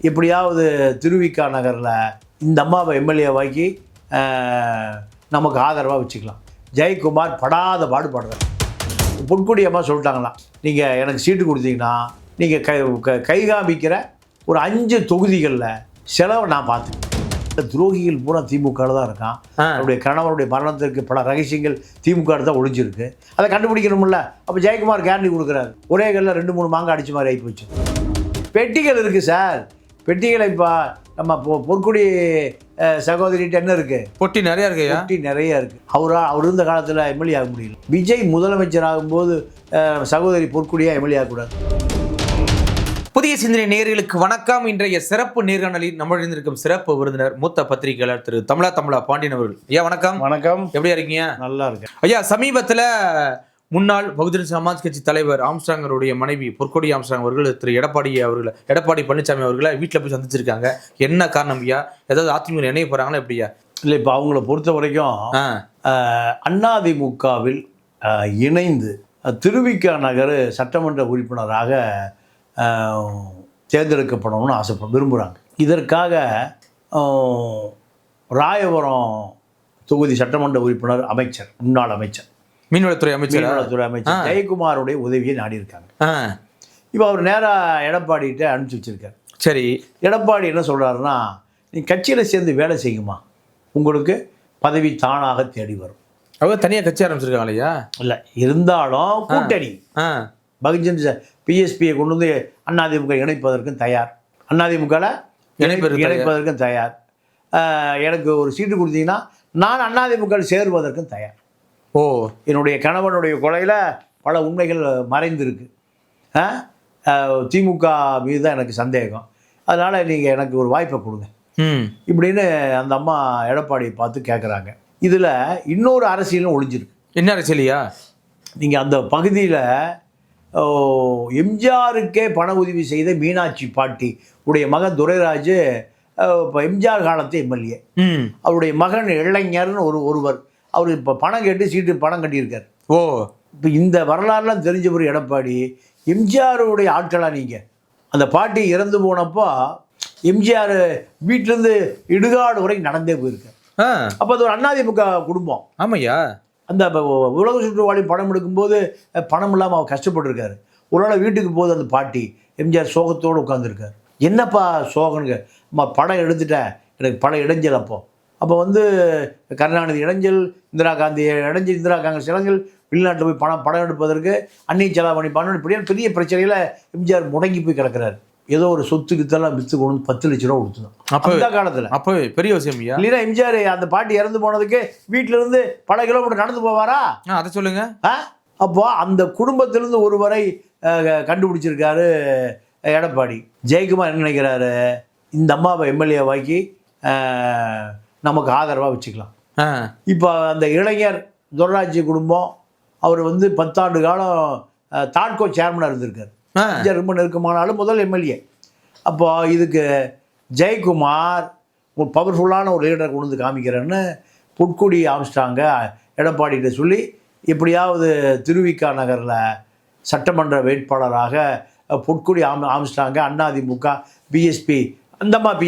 எப்படியாவது திருவிக்கா நகரில் இந்த அம்மாவை எம்எல்ஏவாக்கி நமக்கு ஆதரவாக வச்சுக்கலாம். ஜெயக்குமார் படாத பாடுபடுறார். பொற்குடி அம்மா சொல்லிட்டாங்களாம், நீங்கள் எனக்கு சீட்டு கொடுத்தீங்கன்னா நீங்கள் கை காமிக்கிற ஒரு 5 தொகுதிகளில் செலவை நான் பார்த்துக்கிறேன். துரோகிகள் பூரா திமுகவில் தான் இருக்கான். அவருடைய கணவருடைய மரணத்திற்கு பல ரகசியங்கள் திமுக தான் ஒளிஞ்சிருக்கு. அதை கண்டுபிடிக்கணும்ல. அப்போ ஜெயக்குமார் கேரண்டி கொடுக்குறாரு. ஒரே கல்லில் 2-3 மாங்காய் அடித்த மாதிரி ஆகி போச்சு. பெட்டிகள் இருக்குது சார். பெட்டிகளை இப்போ நம்ம பொற்குடி சகோதரிகிட்ட என்ன இருக்குது? பொட்டி நிறையா இருக்கு. பொட்டி நிறையா இருக்குது. அவர் இருந்த காலத்தில் எம்எல்ஏ ஆக முடியல. விஜய் முதலமைச்சர் ஆகும்போது சகோதரி பொற்குடியாக எம்எல்ஏ ஆகக்கூடாது. புதிய சிந்தனை நேயர்களுக்கு வணக்கம். இன்றைய சிறப்பு நேர்காணலில் நம்மளுடன் இருக்கும் சிறப்பு விருந்தினர் மூத்த பத்திரிகையாளர் திரு தமிழா பாண்டியன் அவர்கள். ஐயா வணக்கம். வணக்கம். எப்படியா இருக்கீங்க? நல்லா இருக்கேன் ஐயா. சமீபத்தில் முன்னாள் பகுஜன் சமாஜ் கட்சி தலைவர் ஆம்ஸ்ட்ராங்கருடைய மனைவி பொற்கொடி ஆம்ஸ்ட்ராங் அவர்கள் திரு எடப்பாடி பழனிசாமி அவர்களை வீட்டில் போய் சந்திச்சிருக்காங்க. என்ன காரணம் ஐயா? ஏதாவது அதிமுக இணைய போறாங்களா எப்படியா? இல்லை, இப்போ அவங்கள பொறுத்த வரைக்கும் அதிமுகவில் இணைந்து திருவிக்கா நகர் சட்டமன்ற உறுப்பினராக தேர்ந்தெடுக்கப்படணும்னு விரும்புகிறாங்க. இதற்காக ராயபுரம் தொகுதி சட்டமன்ற உறுப்பினர் அமைச்சர், முன்னாள் அமைச்சர், மீன்வளத்துறை அமைச்சர் ஜெயக்குமாருடைய உதவியை நாடியிருக்காங்க. இப்போ அவர் நேராக எடப்பாடிகிட்ட அனுப்பிச்சி வச்சிருக்காரு. சரி, எடப்பாடி என்ன சொல்கிறாருன்னா, நீ கட்சியில் சேர்ந்து வேலை செய்யுமா, உங்களுக்கு பதவி தானாக தேடி வரும். அவங்க தனியாக கட்சி ஆரம்பிச்சிருக்காங்க இல்லையா? இல்லை, இருந்தாலும் கூட்டணி பகுஜன் பிஎஸ்பியை கொண்டு வந்து அதிமுக இணைப்பதற்கும் தயார். அதிமுகவில் இணைப்பதற்கும் தயார். எனக்கு ஒரு சீட்டு கொடுத்தீங்கன்னா நான் அதிமுகவில் சேருவதற்கும் தயார். என்னுடைய கணவனுடைய கொலையில் பல உண்மைகள் மறைந்திருக்கு. திமுக மீது தான் எனக்கு சந்தேகம். அதனால் நீங்கள் எனக்கு ஒரு வாய்ப்பை கொடுங்க இப்படின்னு அந்த அம்மா எடப்பாடியை பார்த்து கேட்குறாங்க. இதில் இன்னொரு அரசியலும் ஒளிஞ்சிருக்கு. என்ன அரசியலையா? நீங்கள் அந்த பகுதியில் எம்ஜிஆருக்கே பண உதவி செய்த மீனாட்சி பாட்டி உடைய மகன் துரைராஜ் இப்போ எம்ஜிஆர் காலத்து எம்எல்ஏ. அவருடைய மகன் இளைஞர்னு ஒருவர் அவர் இப்போ பணம் கேட்டு பணம் கட்டியிருக்கார். இப்போ இந்த வரலாறுலாம் தெரிஞ்சவர் எடப்பாடி. எம்ஜிஆருடைய ஆட்களாக நீங்கள் அந்த பாட்டி இறந்து போனப்போ எம்ஜிஆர் வீட்டிலேருந்து இடுகாடு வரை நடந்தே போயிருக்கார். அப்போ அது ஒரு அதிமுக குடும்பம். ஆமையா? அந்த உலக சுற்றுவாளி படம் எடுக்கும்போது பணம் இல்லாமல் அவர் கஷ்டப்பட்டுருக்காரு. ஒரு நாள் வீட்டுக்கு போது அந்த பாட்டி எம்ஜிஆர் சோகத்தோடு உட்காந்துருக்கார். என்னப்பா சோகனுங்க? படம் எடுத்துட்டேன், எனக்கு படம் இடைஞ்சல். அப்போ கருணாநிதி இடைஞ்சல், இந்திரா காங்கிரஸ் இளைஞர்கள் வெளிநாட்டில் போய் படம் எடுப்பதற்கு அந்நிய செலாவணி பண்ணணும், இப்படியான பெரிய பிரச்சனையில் எம்ஜிஆர் முடங்கி போய் கிடக்கிறார். ஏதோ ஒரு சொத்துக்குத்தெல்லாம் விற்று கொண்டு 10 லட்ச ரூபா கொடுத்துதான் அந்த காலத்தில். அப்போ பெரிய விஷயம் இல்லையா? எம்ஜிஆர் அந்த பாட்டி இறந்து போனதுக்கு வீட்டில இருந்து பல கிலோமீட்டர் நடந்து போவாரா? அதை சொல்லுங்க. அப்போ அந்த குடும்பத்திலிருந்து ஒருவரை கண்டுபிடிச்சிருக்காரு எடப்பாடி. ஜெயக்குமார் என்ன நினைக்கிறாரு, இந்த அம்மாவை எம்எல்ஏவாக்கி நமக்கு ஆதரவாக வச்சுக்கலாம். இப்போ அந்த இளைஞர் துரைராஜ் குடும்பம் அவர் 10 ஆண்டு காலம் தாட்கோ சேர்மனாக இருந்திருக்காரு. ரொம்ப நெருக்கமானாலும் முதல் எம்எல்ஏ. அப்போ இதுக்கு ஜெயக்குமார் ஒரு பவர்ஃபுல்லான ஒரு லீடரை கொண்டு வந்து காமிக்கிறேன்னு பொற்குடி ஆம்ஸ்ட்ராங்க எடப்பாடிகிட்ட சொல்லி எப்படியாவது திருவிக்கா நகரில் சட்டமன்ற வேட்பாளராக பொற்குடி ஆம்ஸ்ட்ராங்க அதிமுக பிஎஸ்பி அந்த மாதிரி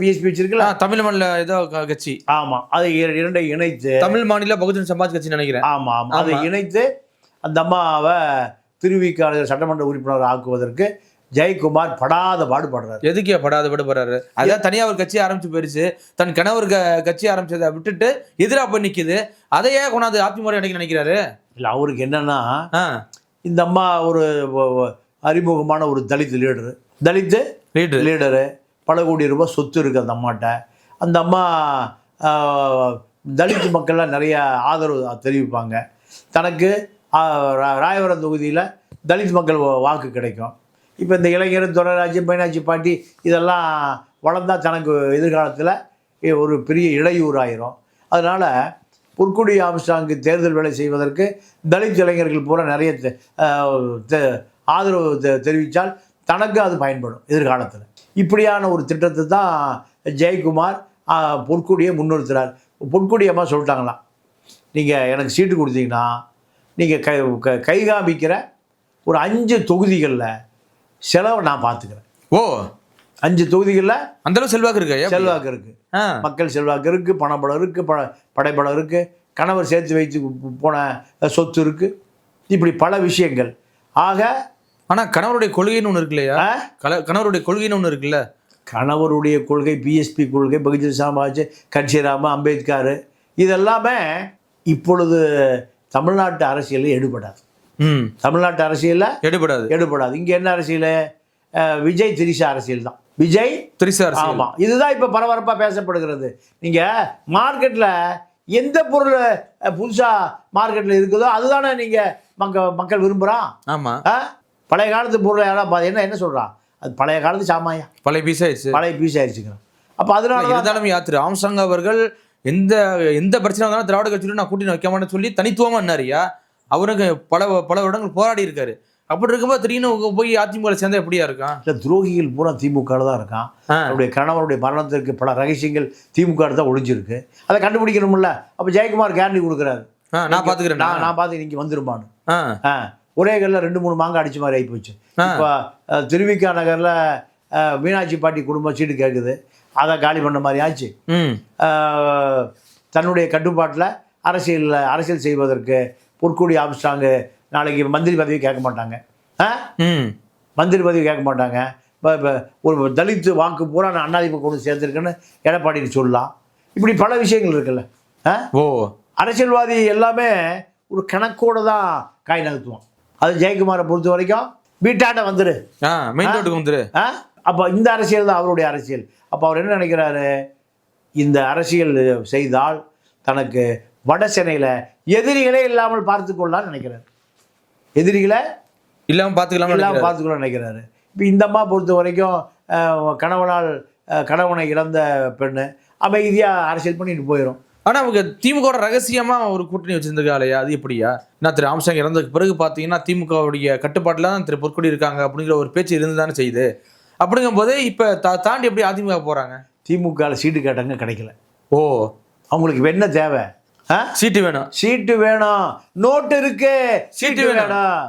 பிஎஸ்பி வச்சிருக்கல, தமிழ் மாநில ஏதோ கட்சி. ஆமாம், அதை இரண்டை இணைத்து தமிழ் மாநில பகுஜன் சமாஜ் கட்சி நினைக்கிறேன். ஆமாம், அதை இணைத்து அந்த அம்மாவை திருவிக்கா சட்டமன்ற உறுப்பினர் ஆக்குவதற்கு ஜெயக்குமார் படாத பாடுபடுறாரு. எதுக்கே படாத பாடுபடுறாரு? அதான் தனியாக ஒரு கட்சி ஆரம்பிச்சு போயிருச்சு. தன் கணவர் கட்சி ஆரம்பிச்சதை விட்டுட்டு எதிராக போய் நிற்குது. அதையே கொண்டாந்து அதிமுக நினைக்கிறாரு. இல்லை, அவருக்கு என்னன்னா, இந்த அம்மா ஒரு அறிமுகமான ஒரு தலித் லீடரு, பல கோடி ரூபாய் சொத்து இருக்குது அந்த அம்மாட்ட. அந்த அம்மா தலித் மக்கள்லாம் நிறைய ஆதரவு தெரிவிப்பாங்க. தனக்கு ராயபுரம் தொகுதியில் தலித் மக்கள் வாக்கு கிடைக்கும். இப்போ இந்த இளைஞர் துரைராஜ் மீனாட்சி பாட்டி இதெல்லாம் வளர்ந்தால் தனக்கு எதிர்காலத்தில் ஒரு பெரிய இடையூறாயிரும். அதனால் பொற்குடி ஆம்ஸ்ட்ராங்கு தேர்தல் வேலை செய்வதற்கு தலித் இளைஞர்கள் பூரா நிறைய ஆதரவு தெரிவித்தால் தனக்கு அது பயன்படும் எதிர்காலத்தில். இப்படியான ஒரு திட்டத்தை தான் ஜெயக்குமார் பொற்குடியை முன்னிறுத்துறார். பொற்குடி அம்மா சொல்லிட்டாங்களாம், நீங்கள் எனக்கு சீட்டு கொடுத்தீங்கன்னா நீங்கள் கை காமிக்கிற ஒரு 5 தொகுதிகளில் செலவை நான் பார்த்துக்கிறேன். 5 தொகுதிகளில் அந்த அளவு செல்வாக்கு இருக்கு ஐயா? செல்வாக்கு இருக்கு, மக்கள் செல்வாக்கு இருக்கு, பணபலம் இருக்கு, படைபலம் இருக்கு, கணவர் சேர்த்து வைத்து போன சொத்து இருக்கு, இப்படி பல விஷயங்கள். ஆக ஆனால் கணவருடைய கொள்கைன்னு ஒன்று இருக்கு இல்லையா? கணவருடைய கொள்கைன்னு ஒன்று இருக்குல்ல. கணவருடைய கொள்கை, பிஎஸ்பி கொள்கை, பகுஜன் சமாஜ், கட்சிராம, அம்பேத்கர், இதெல்லாமே இப்பொழுது தமிழ்நாட்டு அரசியலில் எடுபடாது. தமிழ்நாட்டு அரசியலில் எடுபடாது. இங்கே என்ன அரசியல்? விஜய் திரிஷா அரசியல் தான். விஜய் திரிஷா, ஆமாம், இதுதான் இப்போ பரபரப்பாக பேசப்படுகிறது. நீங்கள் மார்க்கெட்டில் எந்த பொருள் புதுசாக மார்க்கெட்டில் இருக்குதோ அதுதானே நீங்கள் மக்கள் விரும்புகிறான். ஆமாம். பழைய காலத்து பொருளை யாராவது என்ன சொல்கிறான்? அது பழைய காலத்து சாமாயா, பழைய பீஸ் ஆயிடுச்சுங்கிறான். அப்போ அதனால இருந்தாலும் யாத்திரை ஆம்ஸ்ட்ராங் அவர்கள் எந்த பிரச்சனை வந்தாலும் திராவிட கட்சியில நான் கூட்டணி வைக்க மாட்டேன்னு சொல்லி தனித்துவமா என்னாரியா அவருக்கு பல வருடங்கள் போராடி இருக்காரு. அப்படி இருக்கும்போது திடீர்னு போய் அதிமுக சேர்ந்தா எப்படியா இருக்கான்? இல்லை, துரோகிகள் பூரா திமுக தான் இருக்கான். அவருடைய கணவருடைய மரணத்திற்கு பல ரகசியங்கள் திமுக தான் ஒளிஞ்சிருக்கு. அதை கண்டுபிடிக்கணும்ல. அப்போ ஜெயக்குமார் கேரண்டி கொடுக்குறாரு, நான் பார்த்துக்கிறேன், நான் பார்த்து இன்னைக்கு வந்துருமான்னு. ஒரே கல்ல 2-3 மாங்காய் அடிச்ச மாதிரி ஆகி போச்சு. இப்போ திருவிக்கா நகரில் மீனாட்சி பாட்டி குடும்பம் சீட்டு கேட்குது, அதை காலி பண்ண மாதிரி ஆச்சு. தன்னுடைய கட்டுப்பாட்டில் அரசியல் செய்வதற்கு பொற்கொடி ஆம்ஸ்ட்ராங் நாளைக்கு மந்திரி பதவி கேட்க மாட்டாங்க. மந்திரி பதவி கேட்க மாட்டாங்க. இப்போ ஒரு தலித்து வாக்கு பூரா நான் அதிமுக கொண்டு சேர்ந்துருக்கேன்னு எடப்பாடி சொல்லலாம். இப்படி பல விஷயங்கள் இருக்குல்ல. அரசியல்வாதி எல்லாமே ஒரு கணக்கோடு தான் காய் நகர்த்துவான். அது ஜெயக்குமாரை பொறுத்த வரைக்கும் வீட்டாண்ட வந்துரு, மெயின் ரோட்டுக்கு வந்துரு. அப்போ இந்த அரசியல் தான் அவருடைய அரசியல். அப்போ அவர் என்ன நினைக்கிறாரு? இந்த அரசியல் செய்தால் தனக்கு வட சென்னையில் எதிரிகளே இல்லாமல் பார்த்து கொள்ளலாம்னு நினைக்கிறாரு. எதிரிகளை இல்லாமல் பார்த்துக்கலாம் நினைக்கிறாரு. இப்போ இந்த அம்மா பொறுத்த வரைக்கும் கணவனை இழந்த பெண்ணு அமைதியாக அரசியல் பண்ணிட்டு போயிடும். ஆனால் அவங்க திமுக ரகசியமாக ஒரு கூட்டணி வச்சிருந்துருக்காளையா? அது எப்படியா? நான் திரு ஆம்ஸ்ட்ராங் இறந்ததுக்கு பிறகு பார்த்தீங்கன்னா திமுகவுடைய கட்டுப்பாட்டில் தான் திரு பொற்கொடி இருக்காங்க அப்படிங்கிற ஒரு பேச்சு இருந்து தானே செய்யுது. அப்படிங்கும் போது இப்போ தாண்டி எப்படி அதிமுக போகிறாங்க? திமுகவில் சீட்டு கேட்டாங்க, கிடைக்கல. அவங்களுக்கு என்ன தேவை? சீட்டு வேணும், நோட்டு இருக்கு, சீட்டு வேணும்.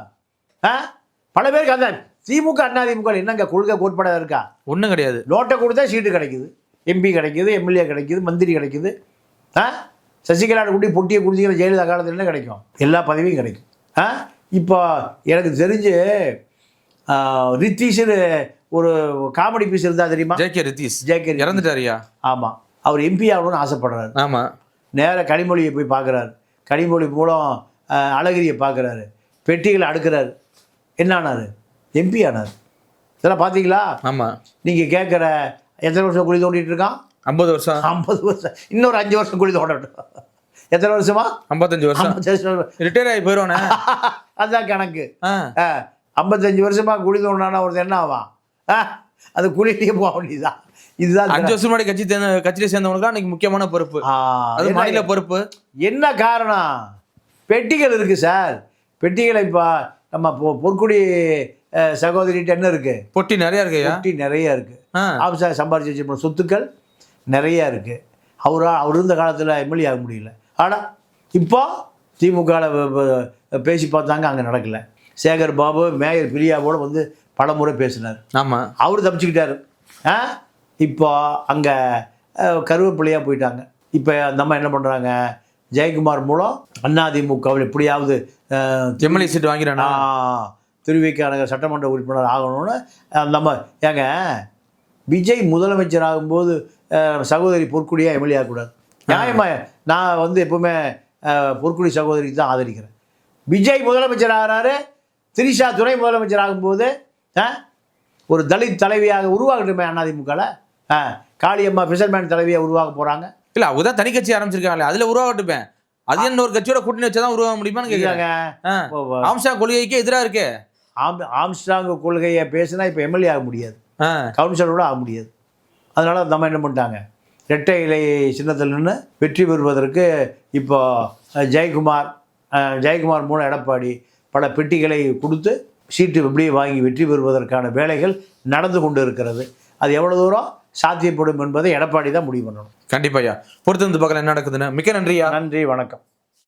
பல பேருக்கு அந்த திமுக அதிமுக என்னங்க கொள்கை கோட்பாடாக இருக்கா? ஒன்றும் கிடையாது. நோட்டை கொடுத்தா சீட்டு கிடைக்குது, எம்பி கிடைக்குது, எம்எல்ஏ கிடைக்குது, மந்திரி கிடைக்குது. சசிகலா கூட்டி பொட்டியை குடிச்சிக்கிற ஜெயலலிதா காலத்தில் என்ன கிடைக்கும்? எல்லா பதவியும் கிடைக்கும். இப்போ எனக்கு தெரிஞ்சு ரித்தீஷ்னு ஒரு காமெடி பீஸ் இருந்தால் தெரியுமா? ஜேகே இறந்துட்டாரியா? ஆமாம், அவர் எம்பி ஆகணும்னு ஆசைப்படுறாரு. ஆமாம், நேராக கனிமொழியை போய் பார்க்குறாரு. கனிமொழி மூலம் அழகிரியை பார்க்குறாரு, பெட்டிகளை அடுக்கிறாரு. என்ன ஆனார்? எம்பி ஆனார். இதெல்லாம் பார்த்தீங்களா? ஆமாம். நீங்கள் கேட்குற எத்தனை வருஷம் குழி தோண்டிட்டு இருக்கான்? 50 வருஷம். 50 வருஷம். இன்னொரு 5 வருஷம் குழி தோண்டட்டும். எத்தனை வருஷமா? 55 வருஷம். ரிட்டையர் ஆகி போயிடுவானே. அதுதான் கணக்கு. 55 வருஷமா குழி தோண்டானா ஒருத்தர் என்ன ஆவான்? அது குழியிலேயே போக வேண்டியதுதான். இதுதான் 5 வருஷம் முன்னாடி கட்சியில சேர்ந்தவனுக்கு இன்னைக்கு முக்கியமான பொறுப்பு, அது மாநில பொறுப்பு. என்ன காரணம்? பெட்டிகள் இருக்கு சார். பெட்டிகளை இப்போ நம்ம பொற்குடி சகோதரிட்ட என்ன இருக்கு? பொட்டி நிறைய இருக்கு. பொட்டி நிறைய இருக்கு. ஆம்ஸ்ட்ராங் சம்பாரிச்சு வச்சிருக்க சொத்துக்கள் நிறைய இருக்கு. அவர் இருந்த காலத்தில் எம்எல்ஏ ஆக முடியல. ஆனால் இப்போ திமுகவில் பேசி பார்த்தாங்க, அங்கே நடக்கல. சேகர் பாபு மேயர் பிரியாவோடு வந்து பல முறை பேசினார். ஆமாம், அவர் தப்பிச்சுக்கிட்டாரு. இப்போ அங்கே கருவேப்பிள்ளையாக போயிட்டாங்க. இப்போ அந்த அம்மா என்ன பண்ணுறாங்க? ஜெயக்குமார் மூலம் அதிமுகவில் எப்படியாவது எம்எல்ஏ சீட் வாங்கிறானா, திருவிக்கா நகர் சட்டமன்ற உறுப்பினர் ஆகணும்னு அந்த அம்மா. ஏங்க, விஜய் முதலமைச்சர் ஆகும்போது சகோதரி பொற்குடியாக எம்எல்ஏ ஆகக்கூடாது? நியாயமா? நான் வந்து எப்பவுமே பொற்குடி சகோதரிக்கு தான் ஆதரிக்கிறேன். விஜய் முதலமைச்சர் ஆகிறாரு, திரிஷா துணை முதலமைச்சர் ஆகும்போது ஒரு தலித் தலைவியாக உருவாகட்டுமே அதிமுகவில். காளியம்மா ஃபிஷர்மேன் தலைவியாக உருவாக போகிறாங்க. இல்லை, அவங்க தான் தனி கட்சி ஆரம்பிச்சிருக்காங்களே, அதில் உருவாகட்டுமே. அது என்ன ஒரு கட்சியோட கூட்டணி வச்சா தான் உருவாக முடியுமான்னு கேட்குறாங்க. ஆம்ஸ்ட்ராங் கொள்கைக்கே எதிராக இருக்கு. ஆம்ஸ்ட்ராங் கொள்கையை பேசினா இப்போ எம்எல்ஏ ஆக முடியாது, கவுன்சிலரோட ஆக முடியாது. அதனால நம்ம என்ன பண்ணிட்டாங்க? இரட்டை இலை சின்னத்தில் நின்று வெற்றி பெறுவதற்கு இப்போ ஜெயக்குமார் மூலம் எடப்பாடி பல பெட்டிகளை கொடுத்து சீட்டு எப்படியே வாங்கி வெற்றி பெறுவதற்கான வேலைகள் நடந்து கொண்டு இருக்கிறது. அது எவ்வளோ தூரம் சாத்தியப்படும் என்பதை எடப்பாடி தான் முடிவு பண்ணணும். கண்டிப்பாயா பொறுத்து வந்து பார்க்கலாம் என்ன நடக்குதுன்னு. மிக்க நன்றியா. நன்றி, வணக்கம்.